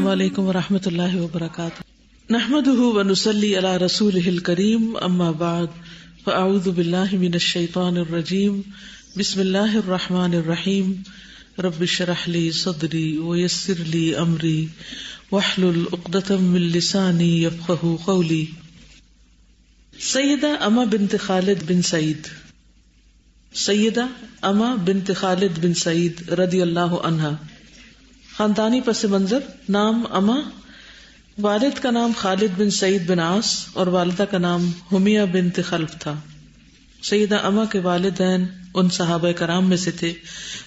السلام علیکم ورحمۃ اللہ وبرکاتہ. نحمده ونصلی علی رسولہ الکریم. اما بعد فاعوذ باللہ من الشیطان الرجیم. بسم اللہ الرحمن الرحیم. رب اشرح لی صدری ویسر لی امری واحلل عقدۃ من لسانی یفقہوا قولی. سیدہ اما بنت خالد بن سعید، سیدہ اما بنت خالد بن سعید رضی اللہ عنہا. خاندانی پس منظر: نام اما، والد کا نام خالد بن سعید بن عاص اور والدہ کا نام حمیہ بنت خلف تھا. سیدہ اما کے والدین ان صحابہ کرام میں سے تھے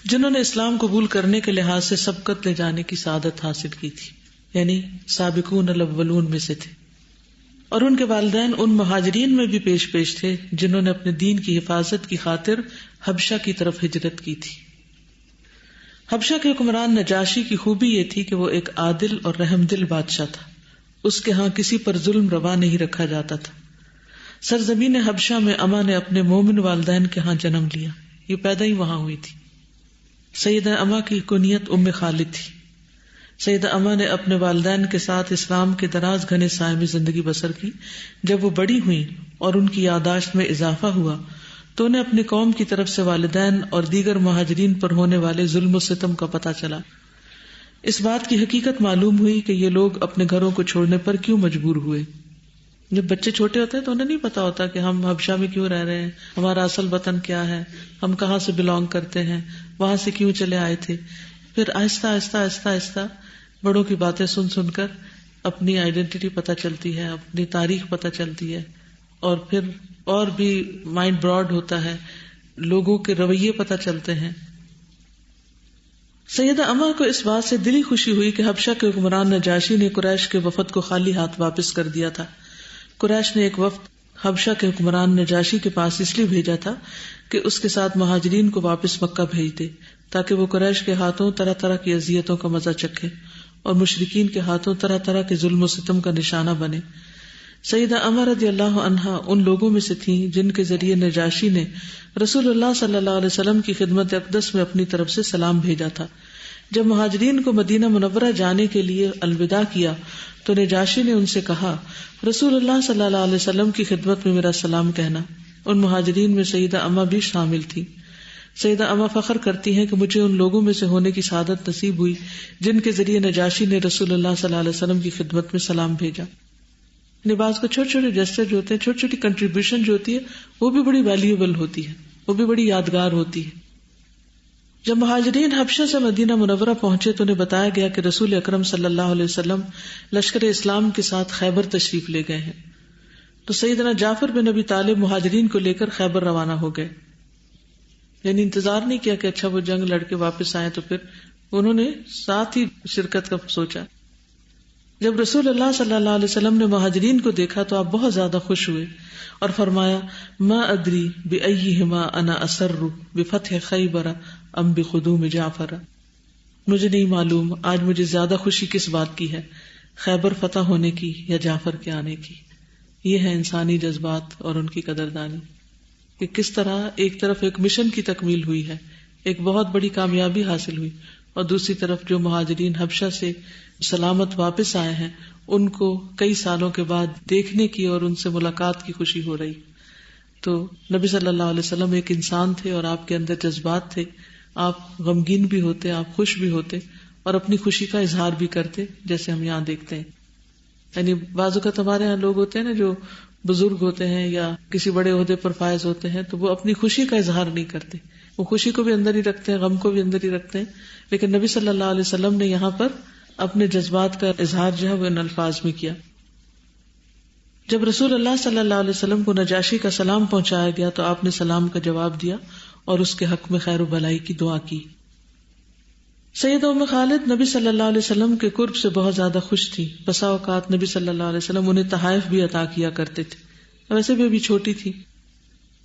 جنہوں نے اسلام قبول کرنے کے لحاظ سے سبقت لے جانے کی سعادت حاصل کی تھی، یعنی سابقون الاولون میں سے تھے. اور ان کے والدین ان مہاجرین میں بھی پیش تھے جنہوں نے اپنے دین کی حفاظت کی خاطر حبشہ کی طرف ہجرت کی تھی. حبشہ کے حکمران نجاشی کی خوبی یہ تھی کہ وہ ایک عادل اور رحم دل بادشاہ تھا. اس کے ہاں کسی پر ظلم روا نہیں رکھا جاتا تھا. سرزمین حبشہ میں اما نے اپنے مومن والدین کے ہاں جنم لیا، یہ پیدا ہی وہاں ہوئی تھی. سیدہ اما کی کنیت ام خالد تھی. سیدہ اما نے اپنے والدین کے ساتھ اسلام کے دراز گھنے سائے میں زندگی بسر کی. جب وہ بڑی ہوئیں اور ان کی یادداشت میں اضافہ ہوا تو انہیں اپنی قوم کی طرف سے والدین اور دیگر مہاجرین پر ہونے والے ظلم و ستم کا پتہ چلا. اس بات کی حقیقت معلوم ہوئی کہ یہ لوگ اپنے گھروں کو چھوڑنے پر کیوں مجبور ہوئے. جب بچے چھوٹے ہوتے ہیں تو انہیں نہیں پتا ہوتا کہ ہم حبشہ میں کیوں رہ رہے ہیں، ہمارا اصل وطن کیا ہے، ہم کہاں سے بلانگ کرتے ہیں، وہاں سے کیوں چلے آئے تھے. پھر آہستہ آہستہ آہستہ آہستہ بڑوں کی باتیں سن سن کر اپنی آئیڈینٹی پتہ چلتی ہے، اپنی تاریخ پتہ چلتی ہے، اور پھر اور بھی مائنڈ براڈ ہوتا ہے، لوگوں کے رویے پتہ چلتے ہیں. سیدہ اما کو اس بات سے دلی خوشی ہوئی کہ حبشہ کے حکمران نجاشی نے قریش کے وفد کو خالی ہاتھ واپس کر دیا تھا. قریش نے ایک وفد حبشہ کے حکمران نجاشی کے پاس اس لیے بھیجا تھا کہ اس کے ساتھ مہاجرین کو واپس مکہ بھیج دے تاکہ وہ قریش کے ہاتھوں طرح طرح کی اذیتوں کا مزہ چکھے اور مشرکین کے ہاتھوں طرح طرح کے ظلم و ستم کا نشانہ بنے. سیدہ اما رضی اللہ عنہا ان لوگوں میں سے تھیں جن کے ذریعے نجاشی نے رسول اللہ صلی اللہ علیہ وسلم کی خدمت اقدس میں اپنی طرف سے سلام بھیجا تھا. جب مہاجرین کو مدینہ منورہ جانے کے لیے الوداع کیا تو نجاشی نے ان سے کہا، رسول اللہ صلی اللہ علیہ وسلم کی خدمت میں میرا سلام کہنا. ان مہاجرین میں سیدہ اما بھی شامل تھی. سیدہ اما فخر کرتی ہیں کہ مجھے ان لوگوں میں سے ہونے کی سعادت نصیب ہوئی جن کے ذریعے نجاشی نے رسول اللہ صلی اللہ علیہ وسلم کی خدمت میں سلام بھیجا. نباز کو چھوٹے چھوٹے جسچر جو ہوتے ہیں، چھوٹی چھوٹی کنٹریبیوشن جو ہوتی ہے، وہ بھی بڑی ویلیوبل ہوتی ہے، وہ بھی بڑی یادگار ہوتی ہے. جب مہاجرین حبشہ سے مدینہ منورہ پہنچے تو انہیں بتایا گیا کہ رسول اکرم صلی اللہ علیہ وسلم لشکر اسلام کے ساتھ خیبر تشریف لے گئے ہیں. تو سیدنا جعفر بن ابی طالب مہاجرین کو لے کر خیبر روانہ ہو گئے. یعنی انتظار نہیں کیا کہ اچھا وہ جنگ لڑ کے واپس آئے، تو پھر انہوں نے ساتھ ہی شرکت کا سوچا. جب رسول اللہ صلی اللہ علیہ وسلم نے مہاجرین کو دیکھا تو آپ بہت زیادہ خوش ہوئے اور فرمایا، ما ادری بأیہما انا اسر بفتح خیبر ام بقدوم جعفر. مجھے نہیں معلوم آج مجھے زیادہ خوشی کس بات کی ہے، خیبر فتح ہونے کی یا جعفر کے آنے کی. یہ ہے انسانی جذبات اور ان کی قدردانی کہ کس طرح ایک طرف ایک مشن کی تکمیل ہوئی ہے، ایک بہت بڑی کامیابی حاصل ہوئی، اور دوسری طرف جو مہاجرین حبشہ سے سلامت واپس آئے ہیں ان کو کئی سالوں کے بعد دیکھنے کی اور ان سے ملاقات کی خوشی ہو رہی. تو نبی صلی اللہ علیہ وسلم ایک انسان تھے اور آپ کے اندر جذبات تھے. آپ غمگین بھی ہوتے، آپ خوش بھی ہوتے اور اپنی خوشی کا اظہار بھی کرتے، جیسے ہم یہاں دیکھتے ہیں. یعنی بعض اوقات ہمارے یہاں لوگ ہوتے ہیں نا جو بزرگ ہوتے ہیں یا کسی بڑے عہدے پر فائز ہوتے ہیں تو وہ اپنی خوشی کا اظہار نہیں کرتے، وہ خوشی کو بھی اندر ہی رکھتے ہیں، غم کو بھی اندر ہی رکھتے ہیں. لیکن نبی صلی اللہ علیہ وسلم نے یہاں پر اپنے جذبات کا اظہار جو ہے وہ ان الفاظ میں کیا. جب رسول اللہ صلی اللہ علیہ وسلم کو نجاشی کا سلام پہنچایا گیا تو آپ نے سلام کا جواب دیا اور اس کے حق میں خیر و بھلائی کی دعا کی. سیدہ ام خالد نبی صلی اللہ علیہ وسلم کے قرب سے بہت زیادہ خوش تھی. بسا اوقات نبی صلی اللہ علیہ وسلم انہیں تحائف بھی عطا کیا کرتے تھے، ویسے بھی ابھی چھوٹی تھی.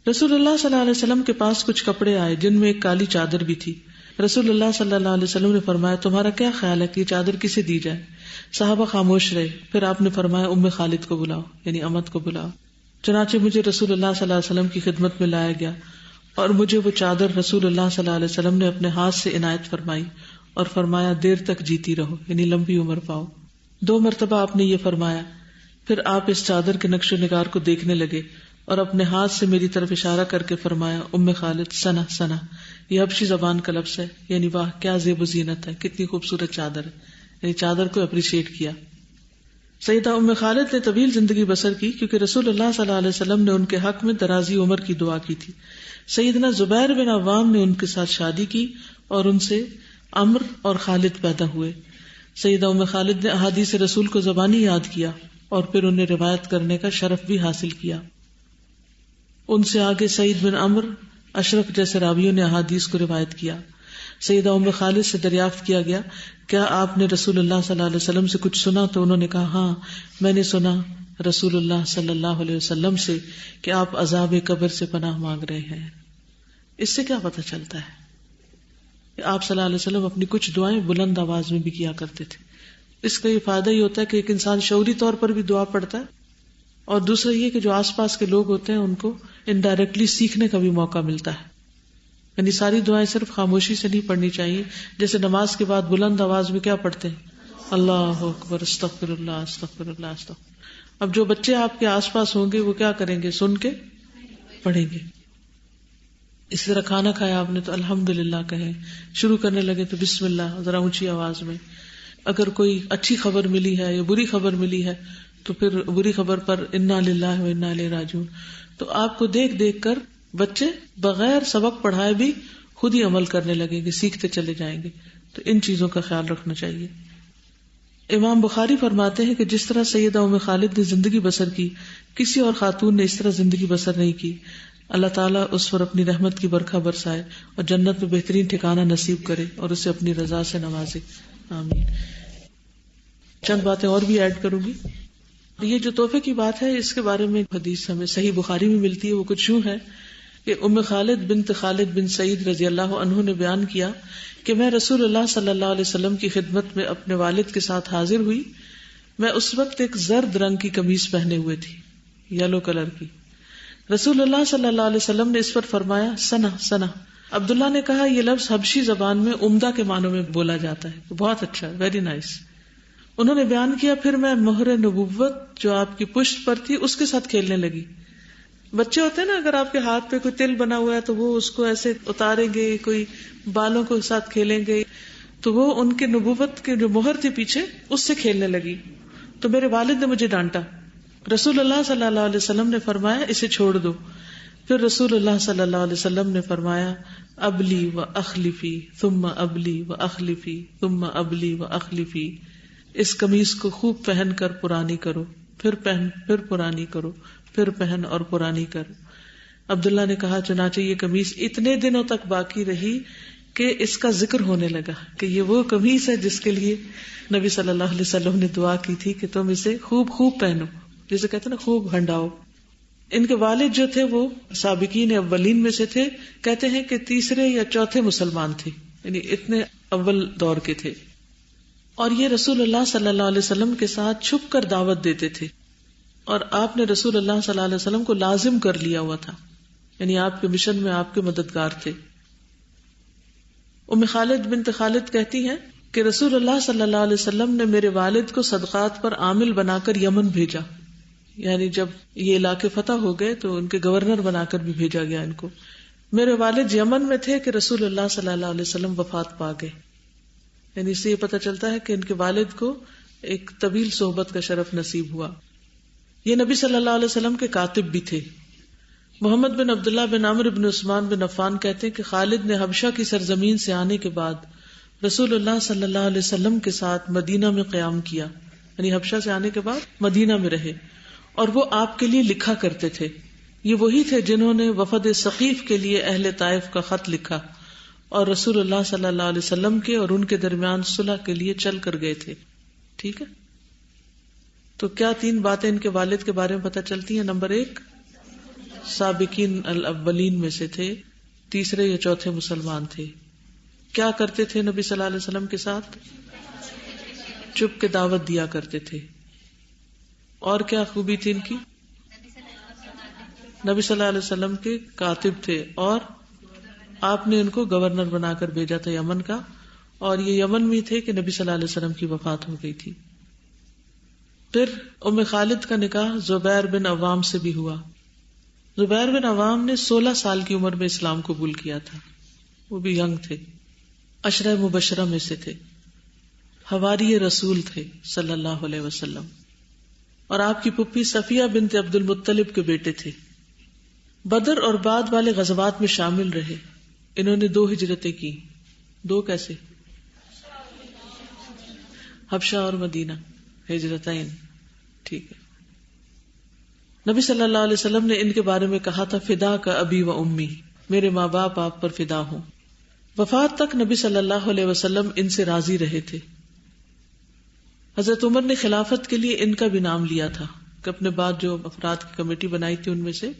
رسول اللہ صلی اللہ علیہ وسلم کے پاس کچھ کپڑے آئے جن میں ایک کالی چادر بھی تھی. رسول اللہ صلی اللہ علیہ وسلم نے فرمایا، تمہارا کیا خیال ہے کہ یہ چادر کسے دی جائے؟ صحابہ خاموش رہے. پھر آپ نے فرمایا، ام خالد کو بلاؤ، یعنی امت کو بلاؤ. چنانچہ مجھے رسول اللہ صلی اللہ علیہ وسلم کی خدمت میں لایا گیا اور مجھے وہ چادر رسول اللہ صلی اللہ علیہ وسلم نے اپنے ہاتھ سے عنایت فرمائی اور فرمایا، دیر تک جیتی رہو، یعنی لمبی عمر پاؤ. 2 مرتبہ آپ نے یہ فرمایا، پھر آپ اس چادر کے نقش و نگار کو دیکھنے لگے اور اپنے ہاتھ سے میری طرف اشارہ کر کے فرمایا، ام خالد سنا سنا. یہ حبشی زبان کا لفظ ہے، یعنی واہ کیا زیب و زینت ہے، کتنی خوبصورت چادر ہے، یعنی چادر کو اپریشیٹ کیا. سیدہ ام خالد نے طویل زندگی بسر کی کیونکہ رسول اللہ صلی اللہ علیہ وسلم نے ان کے حق میں درازی عمر کی دعا کی تھی. سیدنا زبیر بن عوام نے ان کے ساتھ شادی کی اور ان سے عمر اور خالد پیدا ہوئے. سیدہ ام خالد نے احادیث رسول کو زبانی یاد کیا اور پھر انہیں روایت کرنے کا شرف بھی حاصل کیا. ان سے آگے سعید بن عمر اشرف جیسے راویوں نے احادیث کو روایت کیا. سیدہ ام خالد سے دریافت کیا گیا، کیا آپ نے رسول اللہ صلی اللہ علیہ وسلم سے کچھ سنا؟ تو انہوں نے کہا، ہاں میں نے سنا رسول اللہ صلی اللہ علیہ وسلم سے کہ آپ عذاب قبر سے پناہ مانگ رہے ہیں. اس سے کیا پتہ چلتا ہے کہ آپ صلی اللہ علیہ وسلم اپنی کچھ دعائیں بلند آواز میں بھی کیا کرتے تھے. اس کا یہ فائدہ ہی ہوتا ہے کہ ایک انسان شعوری طور پر بھی دعا پڑھتا ہے، اور دوسرا یہ کہ جو آس پاس کے لوگ ہوتے ہیں ان کو انڈائریکٹلی سیکھنے کا بھی موقع ملتا ہے. یعنی ساری دعائیں صرف خاموشی سے نہیں پڑھنی چاہیے. جیسے نماز کے بعد بلند آواز میں کیا پڑھتے ہیں، اللہ اکبر استغفر اللہ استغفر اللہ استغفر. اب جو بچے آپ کے آس پاس ہوں گے وہ کیا کریں گے، سن کے پڑھیں گے. اسی طرح کھانا کھایا آپ نے تو الحمدللہ کہیں، شروع کرنے لگے تو بسم اللہ ذرا اونچی آواز میں. اگر کوئی اچھی خبر ملی ہے یا بری خبر ملی ہے تو پھر بری خبر پر انا للہ و انا الیہ راجعون. تو آپ کو دیکھ دیکھ کر بچے بغیر سبق پڑھائے بھی خود ہی عمل کرنے لگیں گے، سیکھتے چلے جائیں گے. تو ان چیزوں کا خیال رکھنا چاہیے. امام بخاری فرماتے ہیں کہ جس طرح سیدہ ام خالد نے زندگی بسر کی، کسی اور خاتون نے اس طرح زندگی بسر نہیں کی. اللہ تعالیٰ اس پر اپنی رحمت کی برکھا برسائے اور جنت میں بہترین ٹھکانہ نصیب کرے اور اسے اپنی رضا سے نوازے، آمین. چند باتیں اور بھی ایڈ کروں گی. یہ جو تحفے کی بات ہے اس کے بارے میں حدیث ہمیں صحیح بخاری میں ملتی ہے. وہ کچھ یوں ہے کہ ام خالد بنت خالد بن سعید رضی اللہ عنہ نے بیان کیا کہ میں رسول اللہ صلی اللہ علیہ وسلم کی خدمت میں اپنے والد کے ساتھ حاضر ہوئی. میں اس وقت ایک زرد رنگ کی قمیص پہنے ہوئے تھی، یلو کلر کی. رسول اللہ صلی اللہ علیہ وسلم نے اس پر فرمایا، سنا سنا. عبداللہ نے کہا یہ لفظ حبشی زبان میں عمدہ کے معنوں میں بولا جاتا ہے، بہت اچھا، ویری نائس. انہوں نے بیان کیا، پھر میں مہر نبوت جو آپ کی پشت پر تھی اس کے ساتھ کھیلنے لگی. بچے ہوتے ہیں نا، اگر آپ کے ہاتھ پہ کوئی تل بنا ہوا ہے تو وہ اس کو ایسے اتاریں گے، کوئی بالوں کو ساتھ کھیلیں گے، تو وہ ان کے نبوت کے جو مہر تھی پیچھے اس سے کھیلنے لگی. تو میرے والد نے مجھے ڈانٹا. رسول اللہ صلی اللہ علیہ وسلم نے فرمایا اسے چھوڑ دو. پھر رسول اللہ صلی اللہ علیہ وسلم نے فرمایا، ابلی و اخلفی ثم ابلی و اخلفی ثم ابلی و اخلفی. اس قمیص کو خوب پہن کر پرانی کرو، پھر پہن، پھر پرانی کرو، پھر پہن اور پرانی کر. عبداللہ نے کہا چنانچہ یہ قمیص اتنے دنوں تک باقی رہی کہ اس کا ذکر ہونے لگا کہ یہ وہ قمیص ہے جس کے لیے نبی صلی اللہ علیہ وسلم نے دعا کی تھی کہ تم اسے خوب خوب پہنو، جسے کہتے ہیں نا خوب ہنڈاؤ. ان کے والد جو تھے وہ سابقین اولین میں سے تھے، کہتے ہیں کہ تیسرے یا چوتھے مسلمان تھے، یعنی اتنے اول دور کے تھے. اور یہ رسول اللہ صلی اللہ علیہ وسلم کے ساتھ چھپ کر دعوت دیتے تھے، اور آپ نے رسول اللہ صلی اللہ علیہ وسلم کو لازم کر لیا ہوا تھا، یعنی آپ کے مشن میں آپ کے مددگار تھے. ام خالد بنت خالد کہتی ہیں کہ رسول اللہ صلی اللہ علیہ وسلم نے میرے والد کو صدقات پر عامل بنا کر یمن بھیجا، یعنی جب یہ علاقے فتح ہو گئے تو ان کے گورنر بنا کر بھی بھیجا گیا ان کو. میرے والد یمن میں تھے کہ رسول اللہ صلی اللہ علیہ وسلم وفات پا گئے. یعنی اس سے یہ پتہ چلتا ہے کہ ان کے والد کو ایک طویل صحبت کا شرف نصیب ہوا. یہ نبی صلی اللہ علیہ وسلم کے کاتب بھی تھے. محمد بن عبداللہ بن عمرو بن عثمان بن عفان کہتے ہیں کہ خالد نے حبشہ کی سرزمین سے آنے کے بعد رسول اللہ صلی اللہ علیہ وسلم کے ساتھ مدینہ میں قیام کیا، یعنی حبشہ سے آنے کے بعد مدینہ میں رہے، اور وہ آپ کے لیے لکھا کرتے تھے. یہ وہی تھے جنہوں نے وفد ثقیف کے لیے اہل طائف کا خط لکھا اور رسول اللہ صلی اللہ علیہ وسلم کے اور ان کے درمیان صلح کے لیے چل کر گئے تھے. ٹھیک ہے، تو کیا 3 باتیں ان کے والد کے بارے میں پتہ چلتی ہیں؟ نمبر 1، سابقین الاولین میں سے تھے، تیسرے یا چوتھے مسلمان تھے. کیا کرتے تھے نبی صلی اللہ علیہ وسلم کے ساتھ؟ چپ کے دعوت دیا کرتے تھے. اور کیا خوبی تھی ان کی؟ نبی صلی اللہ علیہ وسلم کے کاتب تھے، اور آپ نے ان کو گورنر بنا کر بھیجا تھا یمن کا، اور یہ یمن میں تھے کہ نبی صلی اللہ علیہ وسلم کی وفات ہو گئی تھی. پھر ام خالد کا نکاح زبیر بن عوام سے بھی ہوا. زبیر بن عوام نے 16 سال کی عمر میں اسلام قبول کیا تھا. وہ بھی ینگ تھے، عشرہ مبشرہ میں سے تھے، حواری رسول تھے صلی اللہ علیہ وسلم. اور آپ کی پھپھی صفیہ بنت عبد المطلب کے بیٹے تھے. بدر اور بعد والے غزوات میں شامل رہے. انہوں نے 2 ہجرتیں کی. 2 کیسے؟ حبشہ اور مدینہ، ہجرتین. ٹھیک ہے. نبی صلی اللہ علیہ وسلم نے ان کے بارے میں کہا تھا فدا کا ابی و امی، میرے ماں باپ آپ پر فدا ہوں. وفات تک نبی صلی اللہ علیہ وسلم ان سے راضی رہے تھے. حضرت عمر نے خلافت کے لیے ان کا بھی نام لیا تھا کہ اپنے بعد جو افراد کی کمیٹی بنائی تھی ان میں سے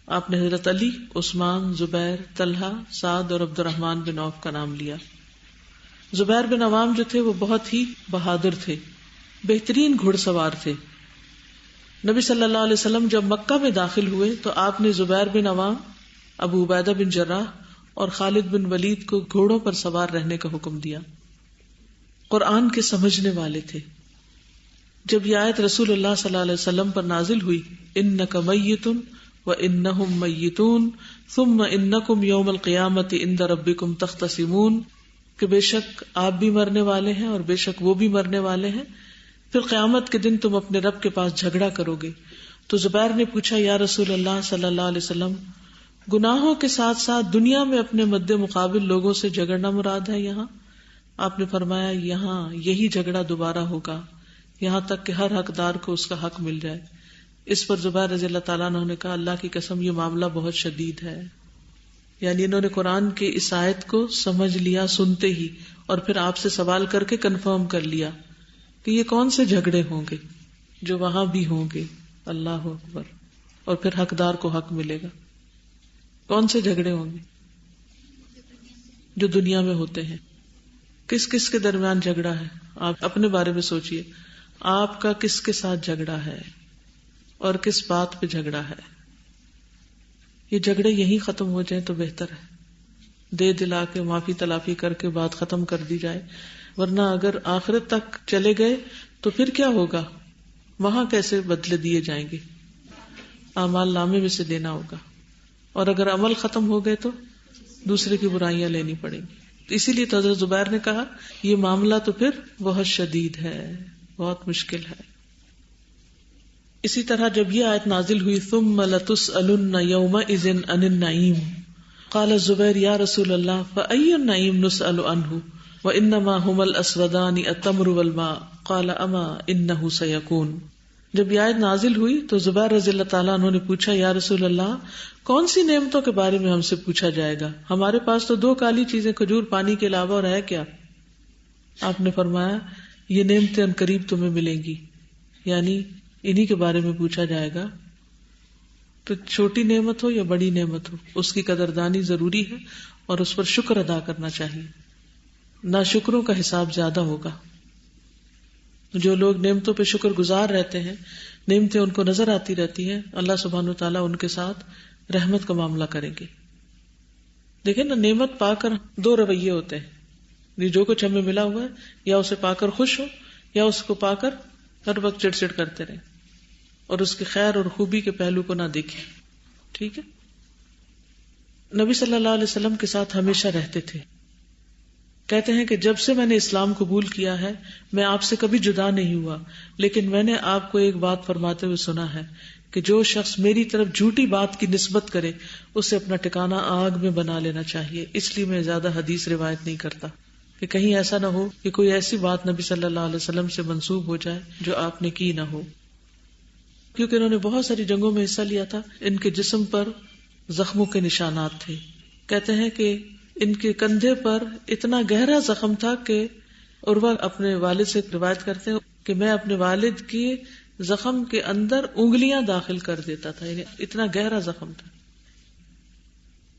آپ نے حضرت علی، عثمان، زبیر، طلحہ، سعد اور عبد الرحمن بن عوف کا نام لیا. زبیر بن عوام جو تھے وہ بہت ہی بہادر تھے، بہترین گھڑ سوار تھے. نبی صلی اللہ علیہ وسلم جب مکہ میں داخل ہوئے تو آپ نے زبیر بن عوام، ابو عبیدہ بن جراح اور خالد بن ولید کو گھوڑوں پر سوار رہنے کا حکم دیا. قرآن کے سمجھنے والے تھے. جب یہ آیت رسول اللہ صلی اللہ علیہ وسلم پر نازل ہوئی، انک میت وانہم میتون ثم انکم یوم القیامۃ عند ربکم تختصمون، کہ بے شک آپ بھی مرنے والے ہیں اور بے شک وہ بھی مرنے والے ہیں، پھر قیامت کے دن تم اپنے رب کے پاس جھگڑا کرو گے. تو زبیر نے پوچھا یا رسول اللہ صلی اللہ علیہ وسلم، گناہوں کے ساتھ ساتھ دنیا میں اپنے مد مقابل لوگوں سے جھگڑنا مراد ہے یہاں؟ آپ نے فرمایا یہاں یہی جھگڑا دوبارہ ہوگا یہاں تک کہ ہر حقدار کو اس کا حق مل جائے. اس پر زبیر رضی اللہ تعالیٰ عنہ نے کہا اللہ کی قسم یہ معاملہ بہت شدید ہے. یعنی انہوں نے قرآن کی اس آیت کو سمجھ لیا سنتے ہی، اور پھر آپ سے سوال کر کے کنفرم کر لیا کہ یہ کون سے جھگڑے ہوں گے جو وہاں بھی ہوں گے. اللہ اکبر. اور پھر حقدار کو حق ملے گا. کون سے جھگڑے ہوں گے؟ جو دنیا میں ہوتے ہیں. کس کس کے درمیان جھگڑا ہے؟ آپ اپنے بارے میں سوچئے، آپ کا کس کے ساتھ جھگڑا ہے اور کس بات پہ جھگڑا ہے. یہ جھگڑے یہی ختم ہو جائیں تو بہتر ہے، دے دلا کے معافی تلافی کر کے بات ختم کر دی جائے. ورنہ اگر آخرت تک چلے گئے تو پھر کیا ہوگا؟ وہاں کیسے بدلے دیے جائیں گے؟ اعمال نامے میں سے دینا ہوگا، اور اگر عمل ختم ہو گئے تو دوسرے کی برائیاں لینی پڑیں گی. اسی لیے تو حضرت زبیر نے کہا یہ معاملہ تو پھر بہت شدید ہے، بہت مشکل ہے. اسی طرح جب یہ آیت نازل ہوئی ثم لتسألن یومئذ عن النعیم قال الزبیر یا رسول اللہ فأی النعیم نسأل عنہ وانما هما الاسودان التمر والماء قال اما انه سیکون. جب یہ آیت نازل ہوئی تو زبیر رضی اللہ تعالیٰ عنہ نے پوچھا یا رسول اللہ کون سی نعمتوں کے بارے میں ہم سے پوچھا جائے گا؟ ہمارے پاس تو 2 کالی چیزیں کھجور پانی کے علاوہ اور ہے کیا؟ آپ نے فرمایا یہ نعمتیں ان قریب تمہیں ملیں گی، یعنی انہی کے بارے میں پوچھا جائے گا. تو چھوٹی نعمت ہو یا بڑی نعمت ہو اس کی قدردانی ضروری ہے اور اس پر شکر ادا کرنا چاہیے. ناشکروں کا حساب زیادہ ہوگا. جو لوگ نعمتوں پہ شکر گزار رہتے ہیں، نعمتیں ان کو نظر آتی رہتی ہیں، اللہ سبحانہ وتعالیٰ ان کے ساتھ رحمت کا معاملہ کریں گے. دیکھیں نا، نعمت پا کر 2 رویے ہوتے ہیں. جو کچھ ہمیں ملا ہوا ہے یا اسے پا کر خوش ہو یا اس کو پا کر ہر وقت چڑ کرتے رہیں اور اس کے خیر اور خوبی کے پہلو کو نہ دیکھیں. ٹھیک ہے. نبی صلی اللہ علیہ وسلم کے ساتھ ہمیشہ رہتے تھے. کہتے ہیں کہ جب سے میں نے اسلام قبول کیا ہے میں آپ سے کبھی جدا نہیں ہوا، لیکن میں نے آپ کو ایک بات فرماتے ہوئے سنا ہے کہ جو شخص میری طرف جھوٹی بات کی نسبت کرے اسے اپنا ٹھکانہ آگ میں بنا لینا چاہیے. اس لیے میں زیادہ حدیث روایت نہیں کرتا کہ کہیں ایسا نہ ہو کہ کوئی ایسی بات نبی صلی اللہ علیہ وسلم سے منسوب ہو جائے جو آپ نے کی نہ ہو. کیونکہ انہوں نے بہت ساری جنگوں میں حصہ لیا تھا، ان کے جسم پر زخموں کے نشانات تھے. کہتے ہیں کہ ان کے کندھے پر اتنا گہرا زخم تھا کہ عروہ اپنے والد سے روایت کرتے ہیں کہ میں اپنے والد کی زخم کے اندر انگلیاں داخل کر دیتا تھا، یعنی اتنا گہرا زخم تھا.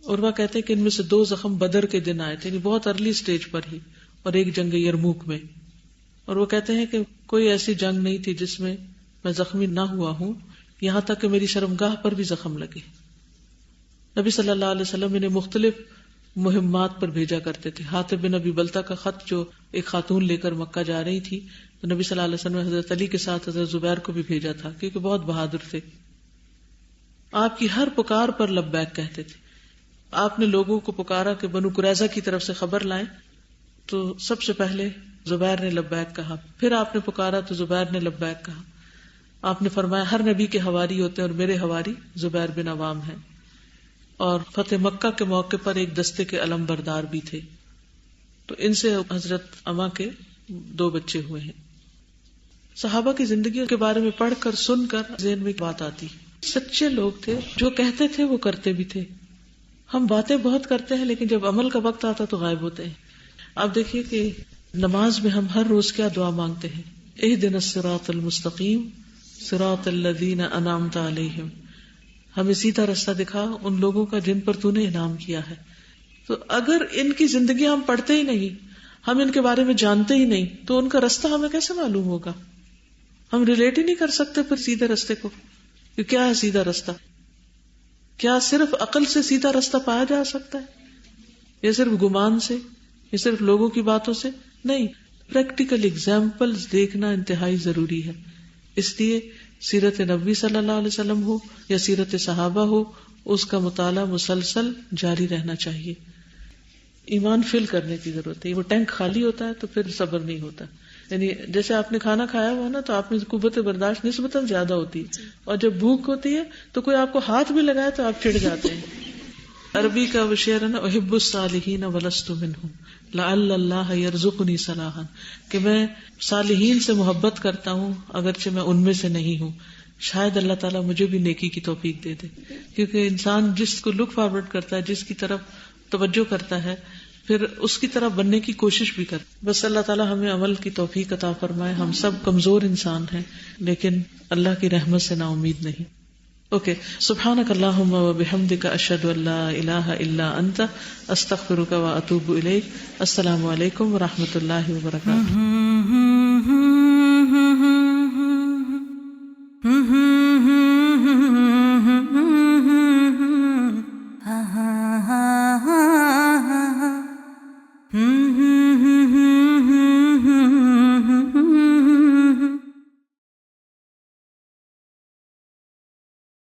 عروہ کہتے ہیں کہ ان میں سے 2 زخم بدر کے دن آئے تھے، یعنی بہت ارلی سٹیج پر ہی، اور ایک جنگ یرموک میں. اور وہ کہتے ہیں کہ کوئی ایسی جنگ نہیں تھی جس میں میں زخمی نہ ہوا ہوں، یہاں تک کہ میری شرمگاہ پر بھی زخم لگے. نبی صلی اللہ علیہ وسلم انہیں مختلف مہمات پر بھیجا کرتے تھے. حاتب بن ابی بلتہ کا خط جو ایک خاتون لے کر مکہ جا رہی تھی، تو نبی صلی اللہ علیہ وسلم نے حضرت علی کے ساتھ حضرت زبیر کو بھی بھیجا تھا کیونکہ بہت بہادر تھے. آپ کی ہر پکار پر لبیک کہتے تھے. آپ نے لوگوں کو پکارا کہ بنو قریظہ کی طرف سے خبر لائیں تو سب سے پہلے زبیر نے لبیک کہا, پھر آپ نے پکارا تو زبیر نے لبیک کہا. آپ نے فرمایا ہر نبی کے حواری ہوتے ہیں اور میرے حواری زبیر بن عوام ہیں. اور فتح مکہ کے موقع پر ایک دستے کے علم بردار بھی تھے. تو ان سے حضرت اما کے 2 بچے ہوئے ہیں. صحابہ کی زندگی کے بارے میں پڑھ کر سن کر ذہن میں ایک بات آتی, سچے لوگ تھے, جو کہتے تھے وہ کرتے بھی تھے. ہم باتیں بہت کرتے ہیں لیکن جب عمل کا وقت آتا تو غائب ہوتے ہیں. آپ دیکھیے کہ نماز میں ہم ہر روز کیا دعا مانگتے ہیں, اہدنا الصراط المستقیم صراط الذین انعمت علیہم, ہمیں سیدھا رستہ دکھا ان لوگوں کا جن پر تو نے انعام کیا ہے. تو اگر ان کی زندگی ہم پڑھتے ہی نہیں, ہم ان کے بارے میں جانتے ہی نہیں, تو ان کا رستہ ہمیں کیسے معلوم ہوگا؟ ہم ریلیٹ ہی نہیں کر سکتے پھر سیدھے رستے کو. کہ کیا ہے سیدھا رستہ؟ کیا صرف عقل سے سیدھا رستہ پایا جا سکتا ہے, یا صرف گمان سے, یا صرف لوگوں کی باتوں سے؟ نہیں, پریکٹیکل ایگزامپلز دیکھنا انتہائی ضروری ہے. اس لیے سیرت نبوی صلی اللہ علیہ وسلم ہو یا سیرت صحابہ ہو, اس کا مطالعہ مسلسل جاری رہنا چاہیے. ایمان فل کرنے کی ضرورت ہے. وہ ٹینک خالی ہوتا ہے تو پھر صبر نہیں ہوتا. یعنی جیسے آپ نے کھانا کھایا ہوا نا, تو آپ میں قوت برداشت نسبتاً زیادہ ہوتی ہے, اور جب بھوک ہوتی ہے تو کوئی آپ کو ہاتھ بھی لگائے تو آپ چڑ جاتے ہیں. عربی کا وہ شعر ہے نا, احب الصالحین ولست منہم لعل اللہ یرزقنی صلاحا, کہ میں صالحین سے محبت کرتا ہوں اگرچہ میں ان میں سے نہیں ہوں, شاید اللہ تعالیٰ مجھے بھی نیکی کی توفیق دے دے. کیونکہ انسان جس کو لک فارورڈ کرتا ہے, جس کی طرف توجہ کرتا ہے, پھر اس کی طرف بننے کی کوشش بھی کرتا. بس اللہ تعالیٰ ہمیں عمل کی توفیق عطا فرمائے. ہم سب کمزور انسان ہیں لیکن اللہ کی رحمت سے نا امید نہیں. اوکے, سبحانک اللہم و بحمدک اشہد ان لا الہ الا انت استغفرک و اتوب الیک. السلام علیکم و رحمۃ اللہ وبرکاتہ.